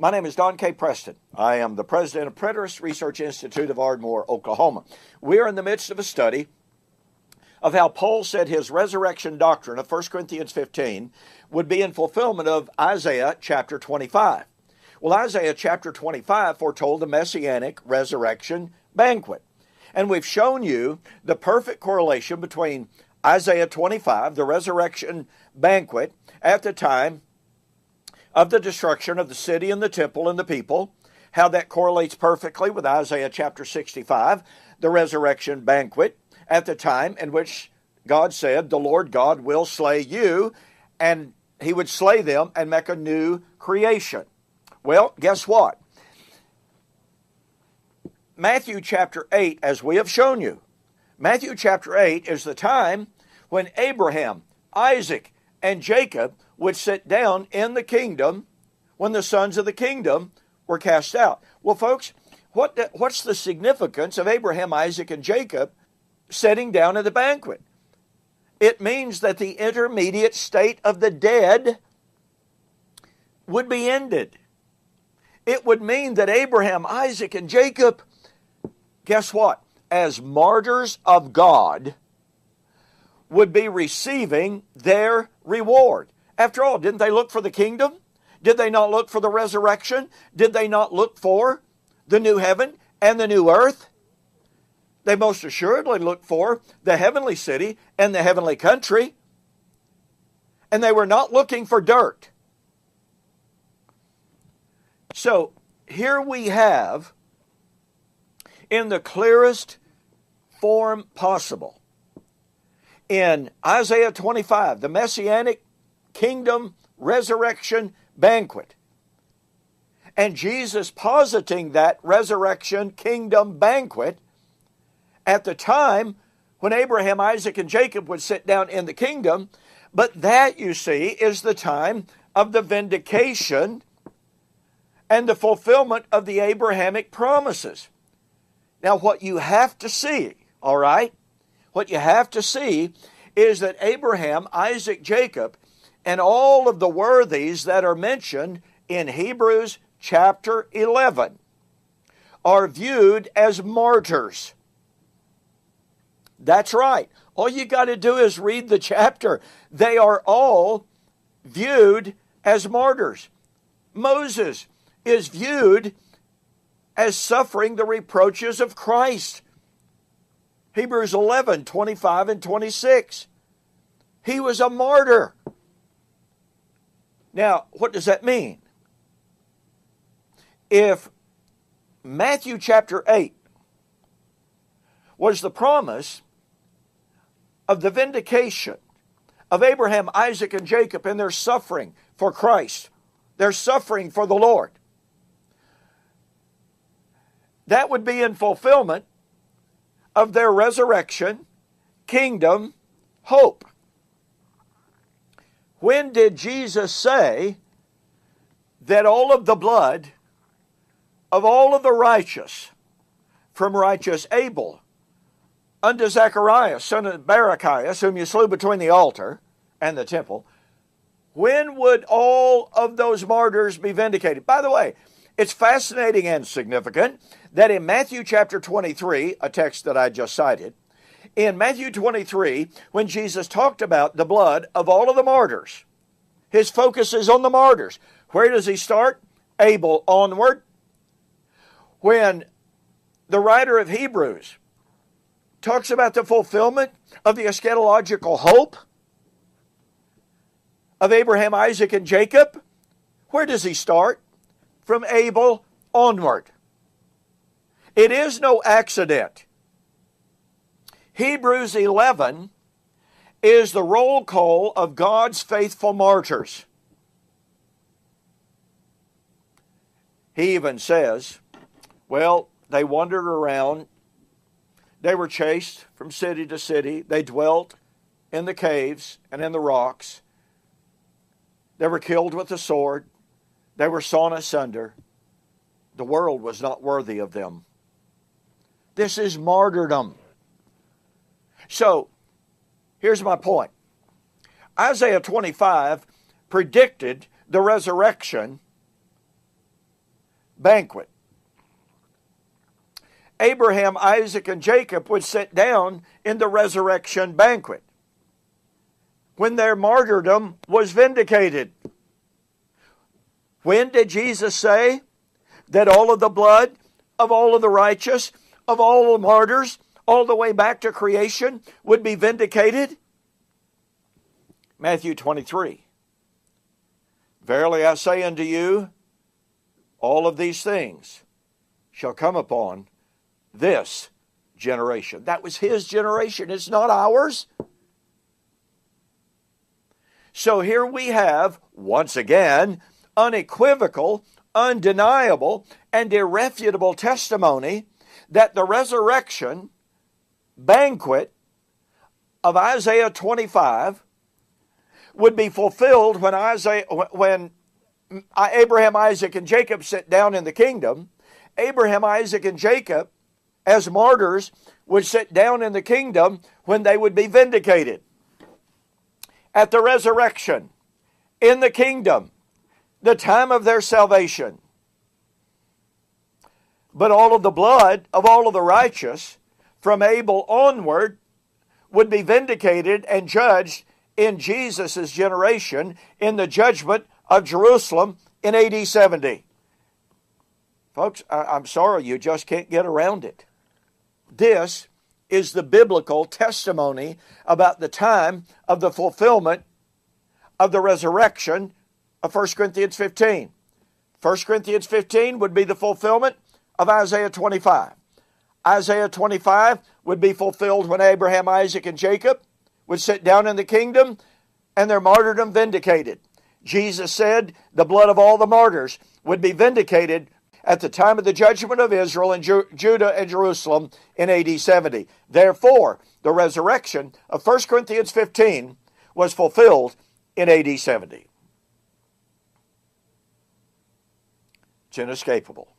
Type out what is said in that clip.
My name is Don K. Preston. I am the president of Preterist Research Institute of Ardmore, Oklahoma. We are in the midst of a study of how Paul said his resurrection doctrine of 1 Corinthians 15 would be in fulfillment of Isaiah chapter 25. Well, Isaiah chapter 25 foretold a messianic resurrection banquet. And we've shown you the perfect correlation between Isaiah 25, the resurrection banquet, at the time of the destruction of the city and the temple and the people, how that correlates perfectly with Isaiah chapter 65, the resurrection banquet, at the time in which God said, the Lord God will slay you, and he would slay them and make a new creation. Well, guess what? Matthew chapter 8, as we have shown you, Matthew chapter 8 is the time when Abraham, Isaac, and Jacob would sit down in the kingdom when the sons of the kingdom were cast out. Well, folks, what's the significance of Abraham, Isaac, and Jacob sitting down at the banquet? It means that the intermediate state of the dead would be ended. It would mean that Abraham, Isaac, and Jacob, guess what? As martyrs of God, would be receiving their reward. After all, didn't they look for the kingdom? Did they not look for the resurrection? Did they not look for the new heaven and the new earth? They most assuredly looked for the heavenly city and the heavenly country. And they were not looking for dirt. So here we have, in the clearest form possible, in Isaiah 25, the Messianic Kingdom Resurrection Banquet, and Jesus positing that resurrection kingdom banquet at the time when Abraham, Isaac, and Jacob would sit down in the kingdom. But that, you see, is the time of the vindication and the fulfillment of the Abrahamic promises. Now, what you have to see, all right, what you have to see is that Abraham, Isaac, Jacob, and all of the worthies that are mentioned in Hebrews chapter 11 are viewed as martyrs. That's right. All you got to do is read the chapter. They are all viewed as martyrs. Moses is viewed as suffering the reproaches of Christ. Hebrews 11, 25 and 26. He was a martyr. Now, what does that mean? If Matthew chapter 8 was the promise of the vindication of Abraham, Isaac, and Jacob in their suffering for Christ, their suffering for the Lord, that would be in fulfillment of their resurrection, kingdom, hope. When did Jesus say that all of the blood of all of the righteous, from righteous Abel unto Zacharias, son of Barachias, whom you slew between the altar and the temple, when would all of those martyrs be vindicated? By the way, it's fascinating and significant that in Matthew chapter 23, a text that I just cited, in Matthew 23, when Jesus talked about the blood of all of the martyrs, his focus is on the martyrs. Where does he start? Abel onward. When the writer of Hebrews talks about the fulfillment of the eschatological hope of Abraham, Isaac, and Jacob, where does he start? From Abel onward. It is no accident. Hebrews 11 is the roll call of God's faithful martyrs. He even says, well, they wandered around. They were chased from city to city. They dwelt in the caves and in the rocks. They were killed with the sword. They were sawn asunder. The world was not worthy of them. This is martyrdom. So, here's my point. Isaiah 25 predicted the resurrection banquet. Abraham, Isaac, and Jacob would sit down in the resurrection banquet when their martyrdom was vindicated. When did Jesus say that all of the blood of all of the righteous, of all the martyrs, all the way back to creation would be vindicated? Matthew 23. Verily I say unto you, all of these things shall come upon this generation. That was his generation. It's not ours. So here we have, once again, unequivocal, undeniable, and irrefutable testimony that the resurrection banquet of Isaiah 25 would be fulfilled when Abraham, Isaac, and Jacob sit down in the kingdom. Abraham, Isaac, and Jacob, as martyrs, would sit down in the kingdom when they would be vindicated. At the resurrection, in the kingdom, the time of their salvation. But all of the blood of all of the righteous, from Abel onward, would be vindicated and judged in Jesus' generation in the judgment of Jerusalem in AD 70. Folks, I'm sorry, you just can't get around it. This is the biblical testimony about the time of the fulfillment of the resurrection of 1 Corinthians 15. 1 Corinthians 15 would be the fulfillment of Isaiah 25. Isaiah 25 would be fulfilled when Abraham, Isaac, and Jacob would sit down in the kingdom and their martyrdom vindicated. Jesus said the blood of all the martyrs would be vindicated at the time of the judgment of Israel and Judah and Jerusalem in AD 70. Therefore, the resurrection of 1 Corinthians 15 was fulfilled in AD 70. It's inescapable.